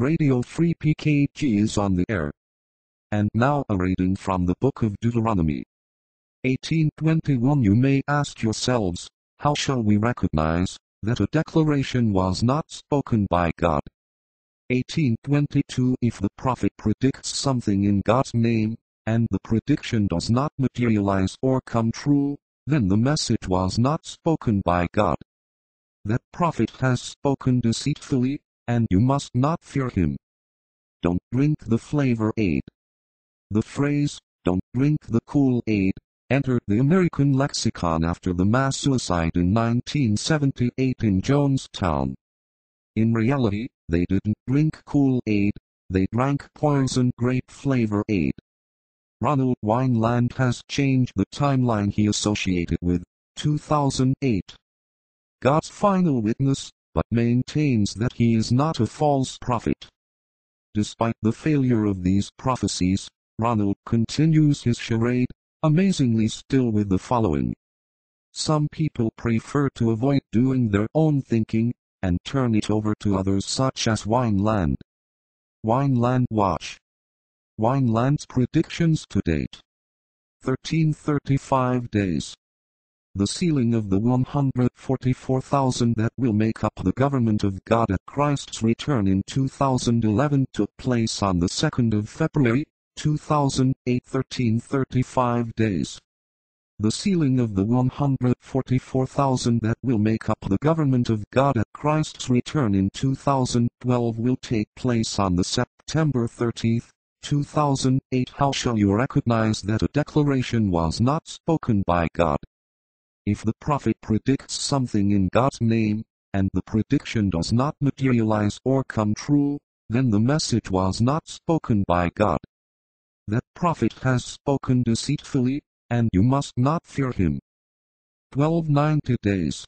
Radio Free PKG is on the air. And now a reading from the book of Deuteronomy. 18:21. You may ask yourselves, how shall we recognize that a declaration was not spoken by God? 18:22. If the prophet predicts something in God's name, and the prediction does not materialize or come true, then the message was not spoken by God. That prophet has spoken deceitfully, and you must not fear him. Don't drink the flavor aid. The phrase, "don't drink the Kool-Aid," entered the American lexicon after the mass suicide in 1978 in Jonestown. In reality, they didn't drink Kool-Aid, they drank poison grape flavor aid. Ronald Wineland has changed the timeline he associated with 2008. God's final witness, but maintains that he is not a false prophet. Despite the failure of these prophecies, Ronald continues his charade, amazingly still with the following. Some people prefer to avoid doing their own thinking, and turn it over to others such as Wineland. Wineland Watch. Wineland's predictions to date. 1335 days. The sealing of the 144,000 that will make up the government of God at Christ's return in 2011 took place on the 2nd of February, 2008. 1335 days. The sealing of the 144,000 that will make up the government of God at Christ's return in 2012 will take place on the September 30th, 2008. How shall you recognize that a declaration was not spoken by God? If the prophet predicts something in God's name, and the prediction does not materialize or come true, then the message was not spoken by God. That prophet has spoken deceitfully, and you must not fear him. 1290 days.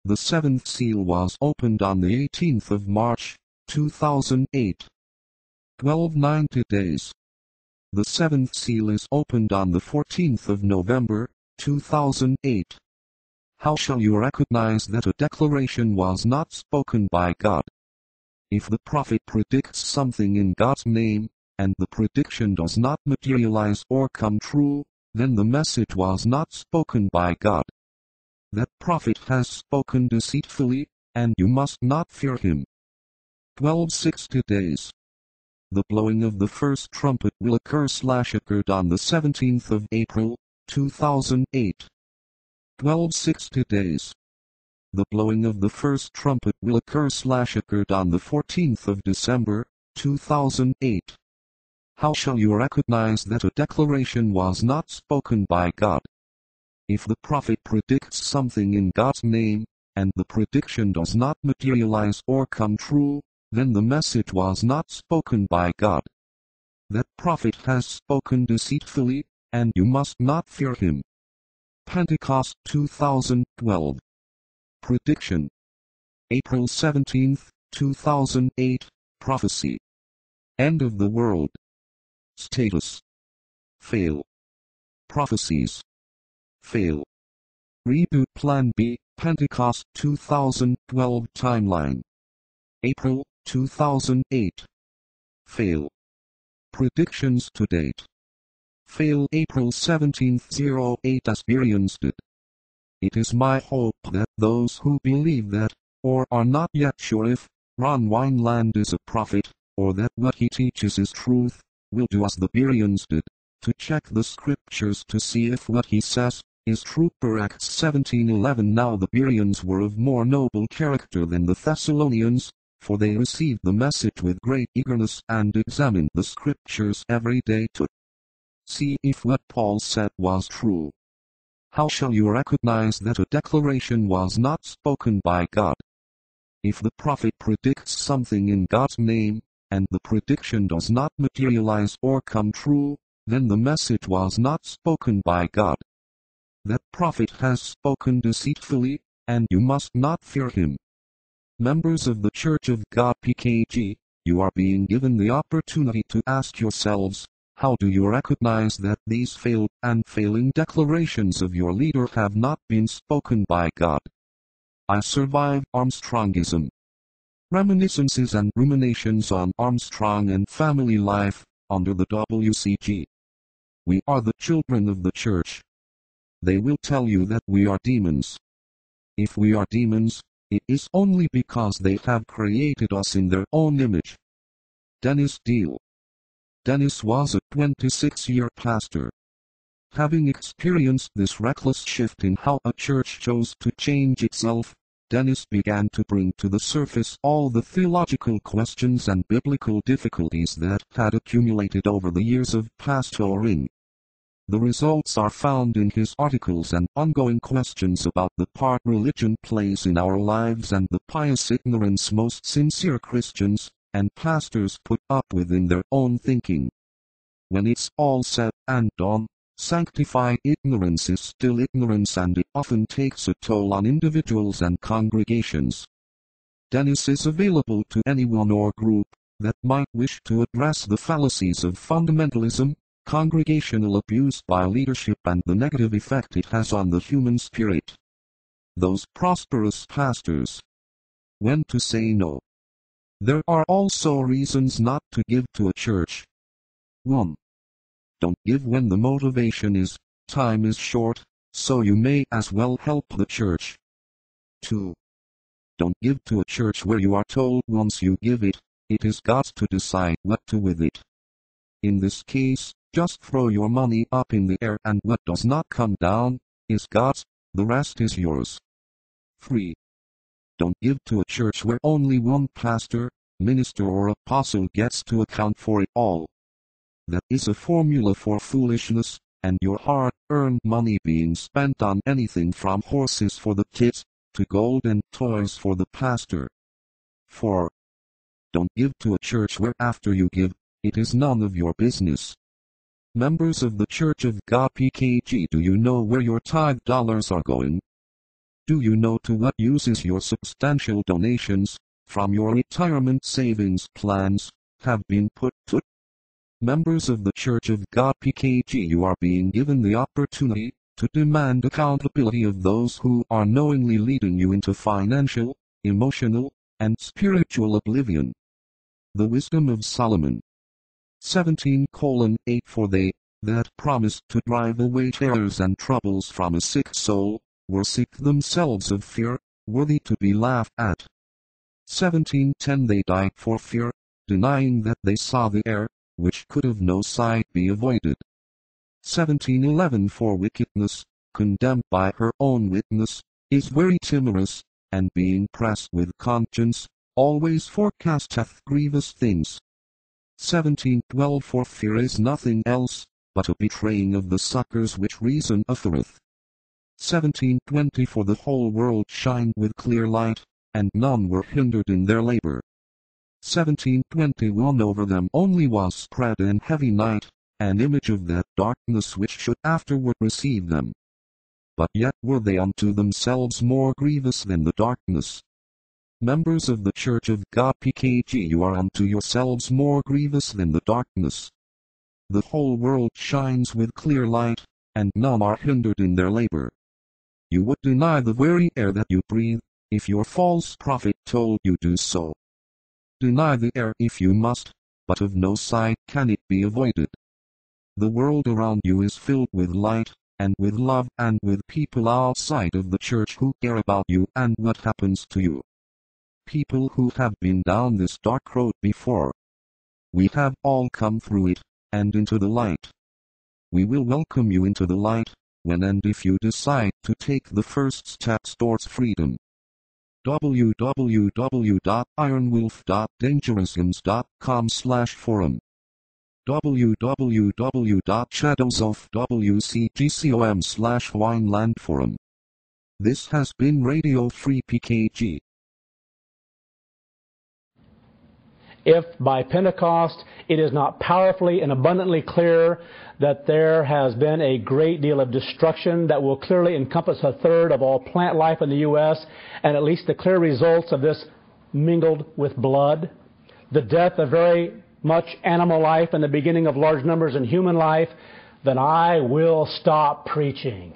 The seventh seal was opened on the 18th of March, 2008. 1290 days. The seventh seal is opened on the 14th of November, 2008. How shall you recognize that a declaration was not spoken by God? If the prophet predicts something in God's name, and the prediction does not materialize or come true, then the message was not spoken by God. That prophet has spoken deceitfully, and you must not fear him. 1260 days. The blowing of the first trumpet will occurred on the 17th of April, 2008. 1260 days. The blowing of the first trumpet will occurred on the 14th of December, 2008. How shall you recognize that a declaration was not spoken by God? If the prophet predicts something in God's name, and the prediction does not materialize or come true, then the message was not spoken by God. That prophet has spoken deceitfully, and you must not fear him. Pentecost 2012. Prediction. April 17, 2008. Prophecy. End of the world. Status. Fail. Prophecies. Fail. Reboot Plan B. Pentecost 2012 Timeline. April 2008. Fail. Predictions to date. Fail April 1708 as experienced it. It is my hope that those who believe that, or are not yet sure if, Ron Wineland is a prophet, or that what he teaches is truth, will do as the Bereans did, to check the scriptures to see if what he says is true. Acts 17:11. Now the Bereans were of more noble character than the Thessalonians, for they received the message with great eagerness and examined the scriptures every day to see if what Paul said was true. How shall you recognize that a declaration was not spoken by God? If the prophet predicts something in God's name, and the prediction does not materialize or come true, then the message was not spoken by God. That prophet has spoken deceitfully, and you must not fear him. Members of the Church of God PKG, you are being given the opportunity to ask yourselves, how do you recognize that these failed and failing declarations of your leader have not been spoken by God? I survived Armstrongism. Reminiscences and Ruminations on Armstrong and Family Life, under the WCG. We are the children of the church. They will tell you that we are demons. If we are demons, it is only because they have created us in their own image. Dennis Deal. Dennis was a 26-year pastor. Having experienced this reckless shift in how a church chose to change itself, Dennis began to bring to the surface all the theological questions and biblical difficulties that had accumulated over the years of pastoring. The results are found in his articles and ongoing questions about the part religion plays in our lives and the pious ignorance most sincere Christians and pastors put up with in their own thinking. When it's all said and done, sanctified ignorance is still ignorance, and it often takes a toll on individuals and congregations. Dennis is available to anyone or group that might wish to address the fallacies of fundamentalism, congregational abuse by leadership, and the negative effect it has on the human spirit. Those prosperous pastors. When to say no. There are also reasons not to give to a church. 1. Don't give when the motivation is, time is short, so you may as well help the church. 2. Don't give to a church where you are told once you give it, it is God's to decide what to with it. In this case, just throw your money up in the air, and what does not come down is God's, the rest is yours. 3. Don't give to a church where only one pastor, minister or apostle gets to account for it all. That is a formula for foolishness, and your hard-earned money being spent on anything from horses for the kids, to gold and toys for the pastor. 4. Don't give to a church where after you give, it is none of your business. Members of the Church of God PKG, do you know where your tithe dollars are going? Do you know to what uses your substantial donations, from your retirement savings plans, have been put to? Members of the Church of God PKG, you are being given the opportunity to demand accountability of those who are knowingly leading you into financial, emotional, and spiritual oblivion. The Wisdom of Solomon 17:8 For they that promised to drive away terrors and troubles from a sick soul were sick themselves of fear, worthy to be laughed at. 17:10 They died for fear, denying that they saw the error, which could of no sight be avoided. 17:11 For wickedness, condemned by her own witness, is very timorous, and being pressed with conscience, always forecasteth grievous things. 17:12 For fear is nothing else, but a betraying of the succors which reason offereth. 17:20 For the whole world shined with clear light, and none were hindered in their labor. 17:21 Over them only was spread an heavy night, an image of that darkness which should afterward receive them. But yet were they unto themselves more grievous than the darkness. Members of the Church of God PKG, you are unto yourselves more grievous than the darkness. The whole world shines with clear light, and none are hindered in their labor. You would deny the very air that you breathe, if your false prophet told you do so. Deny the air if you must, but of no side can it be avoided. The world around you is filled with light, and with love, and with people outside of the church who care about you and what happens to you. People who have been down this dark road before. We have all come through it, and into the light. We will welcome you into the light, when and if you decide to take the first steps towards freedom. www.ironwolf.dangerousgames.com/forum www.shadowsofwcgcom/winelandforum. This has been Radio Free PKG. If by Pentecost it is not powerfully and abundantly clear that there has been a great deal of destruction that will clearly encompass a third of all plant life in the U.S., and at least the clear results of this mingled with blood, the death of very much animal life and the beginning of large numbers in human life, then I will stop preaching.